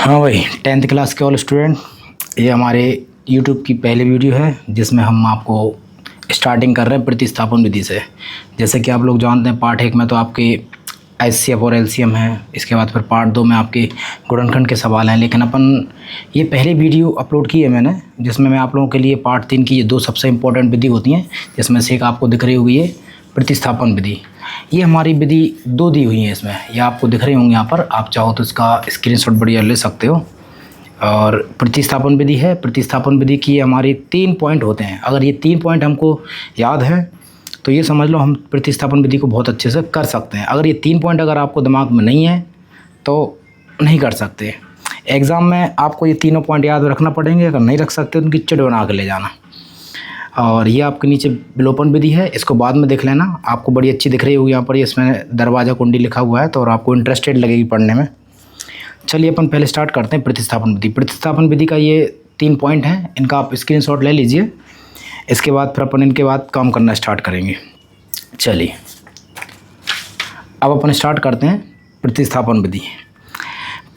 हाँ भाई, 10th class के ऑल स्टूडेंट, ये हमारे यूट्यूब की पहली वीडियो है जिसमें हम आपको स्टार्टिंग कर रहे हैं प्रतिस्थापन विधि से। जैसे कि आप लोग जानते हैं, पार्ट 1 में तो आपके एचसीएफ और एलसीएम है, इसके बाद फिर पार्ट 2 में आपके गुणनखंड के सवाल हैं। लेकिन अपन ये पहली वीडियो अपलोड की है मैंने, जिसमें मैं आप लोगों के लिए पार्ट 3 की ये 2 सबसे इंपॉर्टेंट विधि होती हैं, जिसमें से एक आपको दिख रही होगी ये प्रतिस्थापन विधि। ये हमारी विधि 2 दी हुई है इसमें, ये आपको दिख रही होंगी यहाँ पर। आप चाहो तो इसका स्क्रीनशॉट बढ़िया ले सकते हो। और प्रतिस्थापन विधि है, प्रतिस्थापन विधि की हमारी 3 पॉइंट होते हैं। अगर ये 3 पॉइंट हमको याद है तो ये समझ लो हम प्रतिस्थापन विधि को बहुत अच्छे से कर सकते हैं। अगर ये 3 पॉइंट अगर आपको दिमाग में नहीं है तो नहीं कर सकते। एग्ज़ाम में आपको ये तीनों पॉइंट याद रखना पड़ेंगे, अगर नहीं रख सकते तो उनकी चिट बना के ले जाना। और ये आपके नीचे विलोपन विधि है, इसको बाद में देख लेना, आपको बड़ी अच्छी दिख रही होगी यहाँ पर। इसमें दरवाज़ा कुंडी लिखा हुआ है तो और आपको इंटरेस्टेड लगेगी पढ़ने में। चलिए अपन पहले स्टार्ट करते हैं प्रतिस्थापन विधि। प्रतिस्थापन विधि का ये 3 पॉइंट हैं, इनका आप स्क्रीनशॉट ले लीजिए। इसके बाद फिर अपन इनके बाद काम करना स्टार्ट करेंगे। चलिए अब अपन स्टार्ट करते हैं प्रतिस्थापन विधि।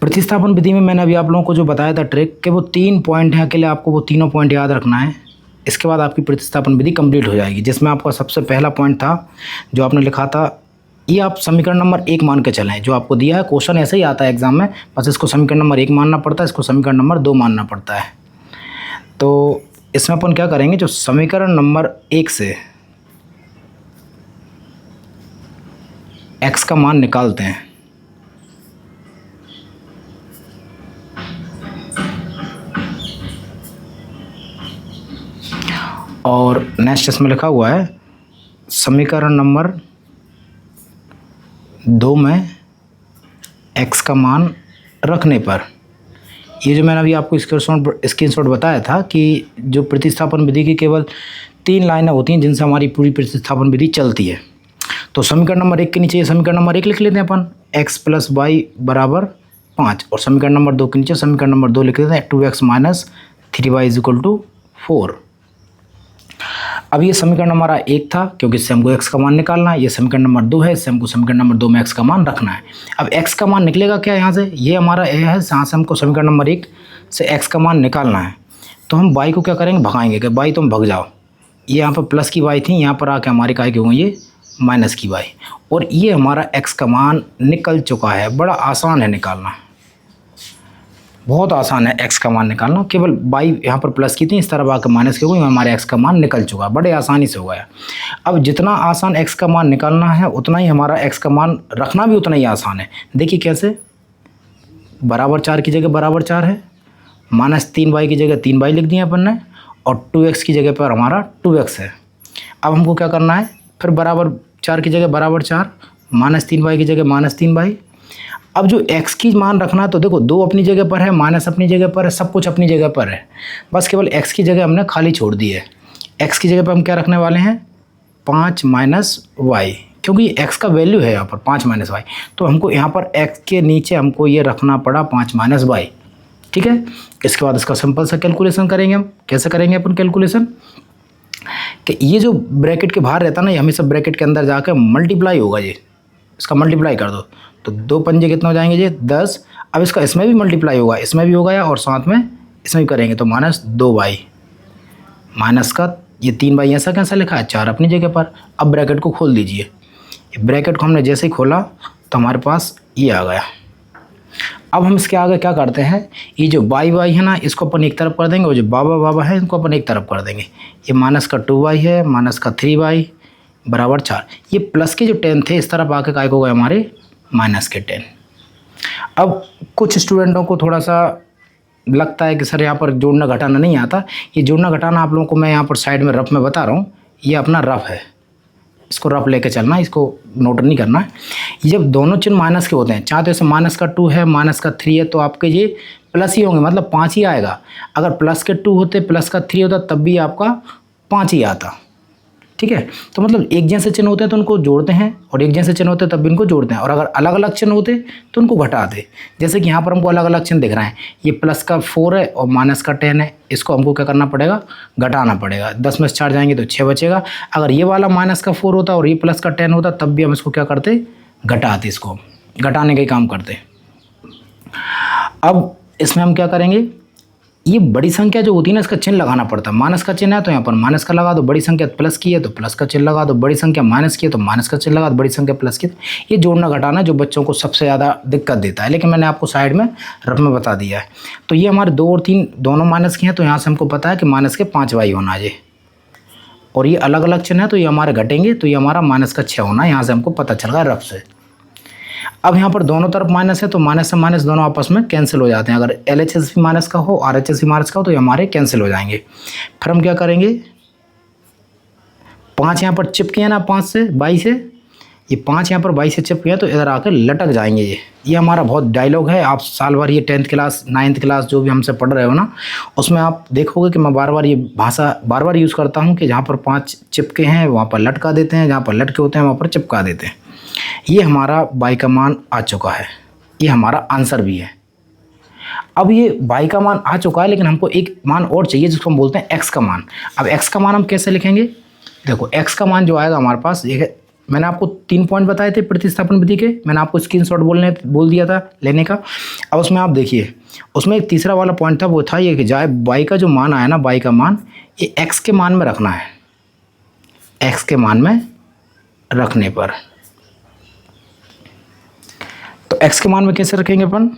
प्रतिस्थापन विधि में मैंने अभी आप लोगों को जो बताया था ट्रिक कि वो 3 पॉइंट हैं, अकेले आपको वो तीनों पॉइंट याद रखना है। इसके बाद आपकी प्रतिस्थापन विधि कंप्लीट हो जाएगी, जिसमें आपका सबसे पहला पॉइंट था जो आपने लिखा था, ये आप समीकरण नंबर 1 मान के चलें। जो आपको दिया है क्वेश्चन ऐसे ही आता है एग्जाम में, बस इसको समीकरण नंबर 1 मानना पड़ता है, इसको समीकरण नंबर 2 मानना पड़ता है। तो इसमें अपन क्या करेंगे, जो समीकरण नंबर 1 से x का मान निकालते हैं। और नेक्स्ट इसमें लिखा हुआ है समीकरण नंबर 2 में x का मान रखने पर। ये जो मैंने अभी आपको स्क्रीनशॉट बताया था कि जो प्रतिस्थापन विधि की केवल 3 लाइनें होती हैं जिनसे हमारी पूरी प्रतिस्थापन विधि चलती है। तो समीकरण नंबर 1 के नीचे ये समीकरण नंबर 1 लिख लेते हैं अपन, x + y = 5। और समीकरण नंबर 2 के नीचे समीकरण नंबर 2 लिख देते हैं, 2x - 3y = 4। अब ये समीकरण हमारा 1 था क्योंकि इससे हमको x का मान निकालना है। ये समीकरण नंबर 2 है, इससे हमको समीकरण नंबर 2 में x का मान रखना है। अब x का मान निकलेगा क्या यहाँ से, ये हमारा a है, जहाँ से हमको समीकरण नंबर 1 से x का मान निकालना है। तो हम y को क्या करेंगे, भगाएंगे कि y तुम भग जाओ। ये यहाँ पर प्लस की y थी, यहाँ पर आके हमारी काय की हो गई ये माइनस की y। और ये हमारा x का मान निकल चुका है। बड़ा आसान है निकालना, बहुत आसान है x का मान निकालना। केवल y यहाँ पर प्लस की थी, इस तरफ आकर माइनस की हो गई, हमारे x का मान निकल चुका, बड़े आसानी से हो गया। अब जितना आसान x का मान निकालना है उतना ही हमारा x का मान रखना भी उतना ही आसान है। देखिए कैसे, =4 की जगह =4 है, -3y की जगह 3y लिख दिया अपन ने, और 2x की जगह पर हमारा 2x है। अब हमको क्या करना है, फिर =4 की जगह =4, -3y की जगह -3y। अब जो x की मान रखना है, तो देखो 2 अपनी जगह पर है, माइनस अपनी जगह पर है, सब कुछ अपनी जगह पर है, बस केवल x की जगह हमने खाली छोड़ दी है। x की जगह पर हम क्या रखने वाले हैं, 5 - y, क्योंकि x का वैल्यू है यहाँ पर 5 - y। तो हमको यहाँ पर x के नीचे हमको ये रखना पड़ा 5 - y। ठीक है, इसके बाद इसका सिंपल सा कैलकुलेशन करेंगे हम। कैसे करेंगे अपन कैलकुलेशन, कि ये जो ब्रैकेट के बाहर रहता है ना, ये हमेशा ब्रैकेट के अंदर जाकर मल्टीप्लाई होगा। ये इसका मल्टीप्लाई कर दो तो 2 पंजे कितने हो जाएंगे जी, 10। अब इसका इसमें भी मल्टीप्लाई होगा, इसमें भी होगा, और साथ में इसमें भी करेंगे तो -2y। माइनस का ये 3y ऐसा कैसा लिखा है, 4 अपनी जगह पर। अब ब्रैकेट को खोल दीजिए। ये ब्रैकेट को हमने जैसे ही खोला तो हमारे पास ये आ गया। अब हम इसके आगे क्या करते हैं, ये जो y है ना, इसको अपन एक तरफ कर देंगे, और जो बाबा है इनको अपन एक तरफ कर देंगे। ये -2y है, -3y = 4। ये प्लस के जो 10 थे इस तरफ आके काय हो गए हमारे -10। अब कुछ स्टूडेंटों को थोड़ा सा लगता है कि सर यहाँ पर जोड़ना घटाना नहीं आता। ये जोड़ना घटाना आप लोगों को मैं यहाँ पर साइड में रफ में बता रहा हूँ, ये अपना रफ है, इसको रफ लेके चलना, इसको नोट नहीं करना है। ये जब दोनों चिन्ह माइनस के होते हैं, चाहे तो ऐसे -2 है, -3 है, तो आपके ये प्लस ही होंगे, मतलब 5 ही आएगा। अगर प्लस के 2 होते, प्लस का 3 होता, तब भी आपका 5 ही आता। ठीक है, तो मतलब एक जैसे चिन्ह होते हैं तो उनको जोड़ते हैं, और एक जैसे चिन्ह होते हैं तब भी इनको जोड़ते हैं, और अगर अलग अलग चिन्ह होते तो उनको घटाते। जैसे कि यहाँ पर हमको अलग अलग चिन्ह दिख रहे हैं, ये प्लस का 4 है और माइनस का 10 है, इसको हमको क्या करना पड़ेगा, घटाना पड़ेगा। 10 में से 4 जाएंगे तो 6 बचेगा। अगर ये वाला माइनस का 4 होता और ये प्लस का 10 होता, तब भी हम इसको क्या करते, घटाते, इसको घटाने का ही काम करते। अब इसमें हम क्या करेंगे, ये बड़ी संख्या जो होती है ना इसका चिन्ह लगाना पड़ता है। माइनस का चिन्ह है तो यहाँ पर माइनस का लगा दो, बड़ी संख्या प्लस की है तो प्लस का चिन्ह लगा दो, बड़ी संख्या माइनस की है तो माइनस का चिन्ह लगा दो, बड़ी संख्या प्लस की। ये जोड़ना घटाना जो बच्चों को सबसे ज़्यादा दिक्कत देता है, लेकिन मैंने आपको साइड में रफ में बता दिया है। तो ये हमारे 2 और 3 दोनों माइनस के हैं, तो यहाँ से हमको पता है कि माइनस के 5 वाई होना है, और ये अलग अलग चिन्ह है तो ये हमारे घटेंगे, तो ये हमारा माइनस का 6 होना है। यहाँ से हमको पता चल रहा है रफ से। अब यहाँ पर दोनों तरफ माइनस है तो माइनस से माइनस दोनों आपस में कैंसिल हो जाते हैं। अगर LHS भी माइनस का हो, RHS भी माइनस का हो, तो ये हमारे कैंसिल हो जाएंगे। फिर हम क्या करेंगे, 5 यहाँ पर चिपके हैं ना 5 से 22 से, ये 5 यहाँ पर 22 से चिपके हैं तो इधर आकर लटक जाएंगे। ये हमारा बहुत डायलॉग है। आप साल भर ये 10th क्लास 9th क्लास जो भी हमसे पढ़ रहे हो ना, उसमें आप देखोगे कि मैं बार बार ये भाषा बार बार यूज़ करता हूँ कि जहाँ पर 5 चिपके हैं वहाँ पर लटका देते हैं, जहाँ पर लटके होते हैं वहाँ पर चिपका देते हैं। ये हमारा y का मान आ चुका है, ये हमारा आंसर भी है। अब ये y का मान आ चुका है, लेकिन हमको एक मान और चाहिए जिसको हम बोलते हैं x का मान। अब x का मान हम कैसे लिखेंगे, देखो x का मान जो आएगा हमारे पास, ये मैंने आपको 3 पॉइंट बताए थे प्रतिस्थापन विधि के, मैंने आपको स्क्रीनशॉट बोल दिया था लेने का। अब उसमें आप देखिए, उसमें एक तीसरा वाला पॉइंट था, वो था ये कि y का जो मान आया ना, y का मान ये x के मान में रखना है, x के मान में रखने पर। तो x के मान में कैसे रखेंगे अपन,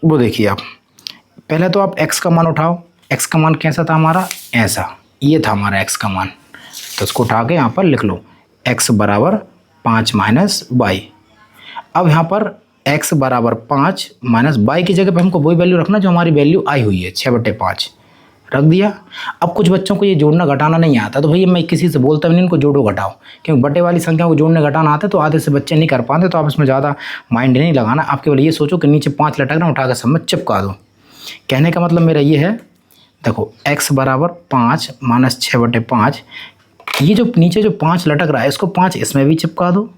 वो देखिए आप। पहले तो आप x का मान उठाओ, x का मान कैसा था हमारा, ऐसा, ये था हमारा x का मान। तो इसको उठा के यहाँ पर लिख लो, x बराबर 5 माइनस y। अब यहाँ पर x बराबर 5 माइनस y की जगह पर हमको वही वैल्यू रखना जो हमारी वैल्यू आई हुई है, 6/5 रख दिया। अब कुछ बच्चों को ये जोड़ना घटाना नहीं आता, तो भैया मैं किसी से बोलता भी नहीं इनको जोड़ो घटाओ, क्योंकि बटे वाली संख्या को जोड़ने घटाना आता है तो आधे से बच्चे नहीं कर पाते। तो आप इसमें ज़्यादा माइंड नहीं लगाना, आप केवल ये सोचो कि नीचे 5 लटक रहा, उठा कर सब में चिपका दो। कहने का मतलब मेरा ये है, देखो x बराबर 5 माइनस 6/5, ये जो नीचे जो 5 लटक रहा है इसको 5 इसमें भी चिपका दो,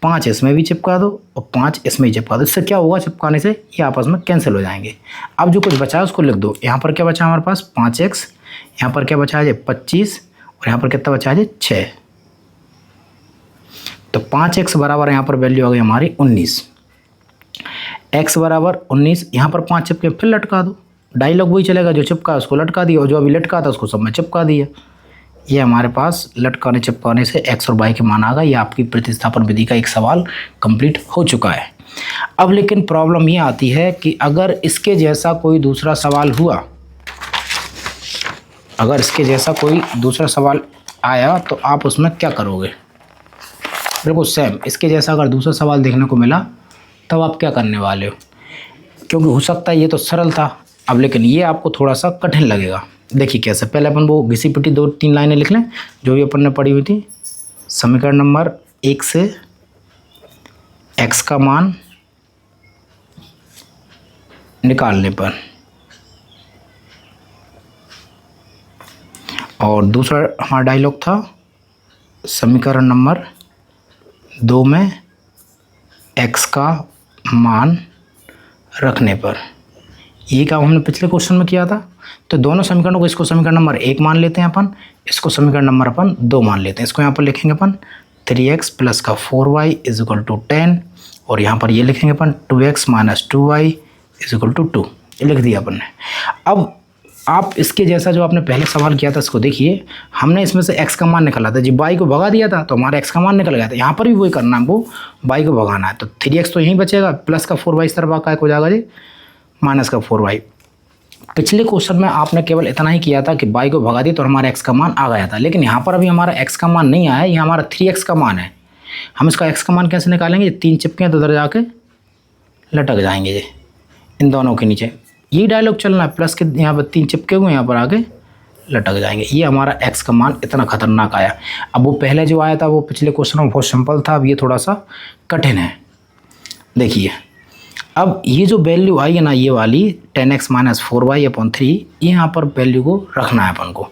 5 इसमें भी चिपका दो और 5 इसमें ही चिपका दो। इससे क्या होगा, चिपकाने से ये आपस में कैंसिल हो जाएंगे। अब जो कुछ बचा है उसको लिख दो। यहाँ पर क्या बचा हमारे पास 5x, यहाँ पर क्या बचा है 25, और यहाँ पर कितना बचा है 6। तो 5x बराबर यहाँ पर वैल्यू आ गई हमारी 19, x बराबर 19, यहाँ पर 5 चिपके फिर लटका दो। डायलॉग वही चलेगा, जो चिपका उसको लटका दिया और जो अभी लटका था उसको सब में चिपका दिया। ये हमारे पास लटकाने चिपकाने से x और y के मान आ गए। ये आपकी प्रतिस्थापन विधि का एक सवाल कंप्लीट हो चुका है। अब लेकिन प्रॉब्लम ये आती है कि अगर इसके जैसा कोई दूसरा सवाल हुआ, अगर इसके जैसा कोई दूसरा सवाल आया तो आप उसमें क्या करोगे। बिल्कुल सेम इसके जैसा अगर दूसरा सवाल देखने को मिला तब आप क्या करने वाले हो, क्योंकि हो सकता है ये तो सरल था, अब लेकिन ये आपको थोड़ा सा कठिन लगेगा। देखिए कैसे, पहले अपन वो घिसी पिटी 2-3 लाइनें लिख लें जो भी अपन ने पढ़ी हुई थी। समीकरण नंबर 1 से x का मान निकालने पर, और दूसरा हमारा डायलॉग था समीकरण नंबर 2 में x का मान रखने पर। ये काम हमने पिछले क्वेश्चन में किया था। तो दोनों समीकरणों को, इसको समीकरण नंबर 1 मान लेते हैं अपन, इसको समीकरण नंबर अपन 2 मान लेते हैं। इसको यहाँ पर लिखेंगे अपन 3x प्लस का 4y इज इक्वल टू 10, और यहाँ पर ये लिखेंगे अपन 2x minus 2y is equal to 2। ये लिख दिया अपन ने। अब आप इसके जैसा जो आपने पहले सवाल किया था इसको देखिए, हमने इसमें से x का मान निकाला था, जब y को भगा दिया था तो हमारा x का मान निकल गया था। यहाँ पर भी वही करना है, हमको y को भगाना है। तो 3x तो यहीं बचेगा, प्लस का 4y इस तरफ का हो जाएगा जी, माइनस का 4y। पिछले क्वेश्चन में आपने केवल इतना ही किया था कि y को भगा दिया तो हमारा x का मान आ गया था, लेकिन यहाँ पर अभी हमारा x का मान नहीं आया, ये हमारा 3x का मान है। हम इसका x का मान कैसे निकालेंगे, 3 चिपके हैं तो उधर जाके लटक जाएंगे ये इन दोनों के नीचे। यही डायलॉग चलना है, प्लस के यहाँ पर 3 चिपके हुए यहाँ पर आगे लटक जाएंगे। ये हमारा x का मान इतना खतरनाक आया। अब वो पहले जो आया था वो पिछले क्वेश्चन में बहुत सिंपल था, अब ये थोड़ा सा कठिन है। देखिए अब ये जो वैल्यू आई है ना, ये वाली 10x माइनस 4y/3, ये यहाँ पर वैल्यू को रखना है अपन को।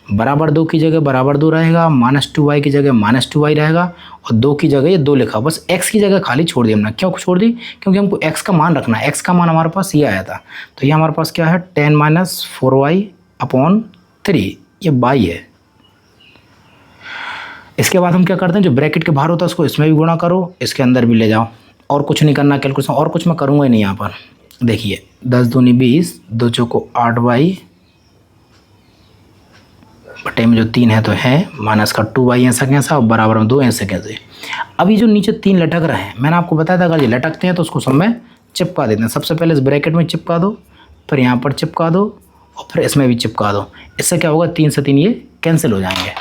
बराबर 2 की जगह बराबर 2 रहेगा, माइनस 2y की जगह माइनस 2y रहेगा, और 2 की जगह ये 2 लिखा, बस x की जगह खाली छोड़ दी हमने। क्यों छोड़ दी, क्योंकि हमको x का मान रखना है। x का मान हमारे पास ये आया था, तो ये हमारे पास क्या है 10 माइनस 4y/3, ये y है। इसके बाद हम क्या करते हैं, जो ब्रैकेट के बाहर होता है उसको इसमें भी गुणा करो, इसके अंदर भी ले जाओ, और कुछ नहीं करना कैलकुलेशन, और कुछ मैं करूँगा ही नहीं यहाँ पर। देखिए 10 दूनी 20, 2 चौको 8y बटे में जो 3 है तो है माइनस का 2y ऐसा कैसा और बराबर में 2 ऐसे कैसे। अब ये जो नीचे 3 लटक रहे हैं, मैंने आपको बताया था अगर ये लटकते हैं तो उसको सब में चिपका देते हैं। सबसे पहले इस ब्रैकेट में चिपका दो, फिर यहाँ पर चिपका दो और फिर इसमें भी चिपका दो। इससे क्या होगा, 3 से 3 ये कैंसिल हो जाएंगे।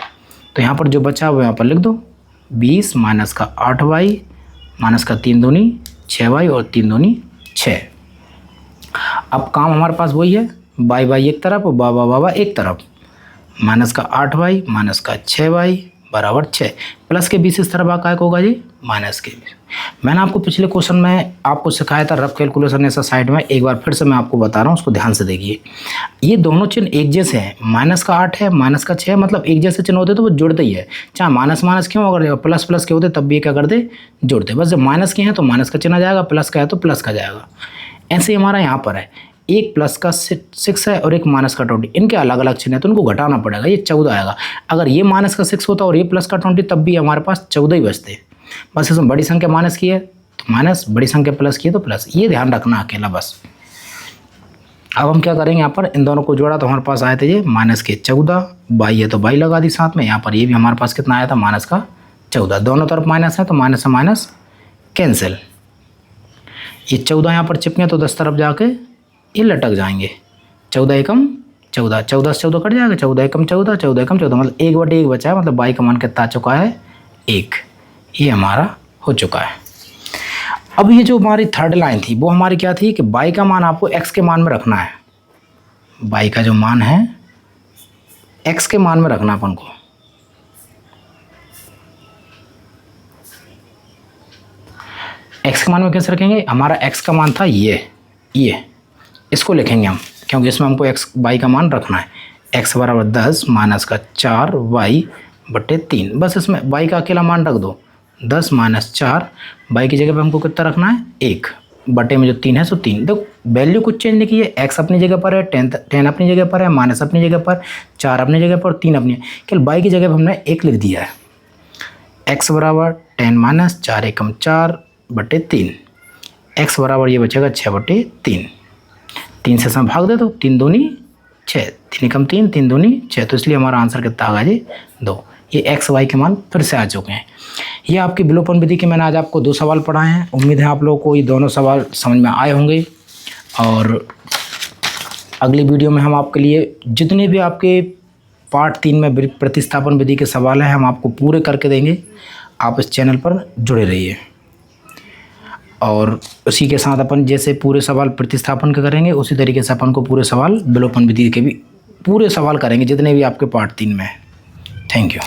तो यहाँ पर जो बचा वो यहाँ पर लिख दो, 20 माइनस का 8y माइनस का 3 दूनी 6y और 3 दूनी 6। अब काम हमारे पास वही है, y एक तरफ और बाबा एक तरफ। माइनस का 8y माइनस का 6y बराबर 6, प्लस के 20 इस तरफ आका होगा जी माइनस के 20। मैंने आपको पिछले क्वेश्चन में आपको सिखाया था रफ कैलकुलेशन ऐसा साइड में, एक बार फिर से मैं आपको बता रहा हूँ, उसको ध्यान से देखिए। ये दोनों चिन्ह एक जैसे हैं, माइनस का 8 है माइनस का 6 मतलब एक जैसे चिन्ह होते तो वो जुड़ते ही है, चाहे माइनस माइनस क्यों, अगर प्लस प्लस के होते तब भी क्या करते, जुड़ते। बस जब माइनस के हैं तो माइनस का चिन्ह आ जाएगा, प्लस का है तो प्लस का जाएगा। ऐसे ही हमारा यहाँ पर है, एक प्लस का 6 है और एक माइनस का 20, इनके अलग अलग चिन्ह है तो उनको घटाना पड़ेगा, ये 14 आएगा। अगर ये माइनस का 6 होता और ये प्लस का 20 तब भी हमारे पास 14 ही बचते। बस इसमें बड़ी संख्या माइनस की है तो माइनस, बड़ी संख्या प्लस की है तो प्लस, ये ध्यान रखना अकेला बस। अब हम क्या करेंगे, यहाँ पर इन दोनों को जोड़ा तो हमारे पास आए थे ये माइनस के 14, बाई है तो बाई लगा दी साथ में। यहाँ पर ये भी हमारे पास कितना आया था, माइनस का 14। दोनों तरफ माइनस है तो माइनस से माइनस कैंसिल। ये 14 यहाँ पर चिपके तो 10 तरफ जाके ये लटक जाएंगे। 14 एकम 14, 14 से 14 कट जाएगा, 14 एकम 14, 14 एकम 14 मतलब 1/1 बचा है, मतलब y का मान कितना आ चुका है 1। ये हमारा हो चुका है। अब ये जो हमारी थर्ड लाइन थी वो हमारी क्या थी कि y का मान आपको x के मान में रखना है। y का जो मान है x के मान में रखना अपन को। x के मान में कैसे रखेंगे, हमारा x का मान था ये इसको लिखेंगे हम, क्योंकि इसमें हमको y का मान रखना है। x बराबर 10 माइनस का 4y बटे 3, बस इसमें y का अकेला मान रख दो, 10 माइनस 4, y की जगह पे हमको कितना रखना है 1, बटे में जो 3 है सो 3। देखो वैल्यू कुछ चेंज नहीं की है, x अपनी जगह पर है, 10 अपनी जगह पर है, माइनस अपनी जगह पर, 4 अपनी जगह पर, 3 अपनी, केवल y की जगह पर हमने 1 लिख दिया है। x बराबर 10 माइनस 4 एकम 4 बटे 3, x बराबर ये बचेगा 6 बटे 3। 3 से इसमें भाग दे दो, 3 दूनी 6, 3 एकम 3, 3 दूनी 6, तो इसलिए हमारा आंसर कितना आ गया जी 2। ये एक्स वाई के मान फिर से आ चुके हैं। ये आपकी विलोपन विधि के मैंने आज आपको 2 सवाल पढ़ाए हैं। उम्मीद है आप लोगों को ये दोनों सवाल समझ में आए होंगे, और अगली वीडियो में हम आपके लिए जितने भी आपके पार्ट 3 में प्रतिस्थापन विधि के सवाल हैं हम आपको पूरे करके देंगे। आप इस चैनल पर जुड़े रहिए, और उसी के साथ अपन जैसे पूरे सवाल प्रतिस्थापन के करेंगे उसी तरीके से अपन को पूरे सवाल विलोपन विधि के भी पूरे सवाल करेंगे जितने भी आपके पार्ट 3 में हैं। Thank you.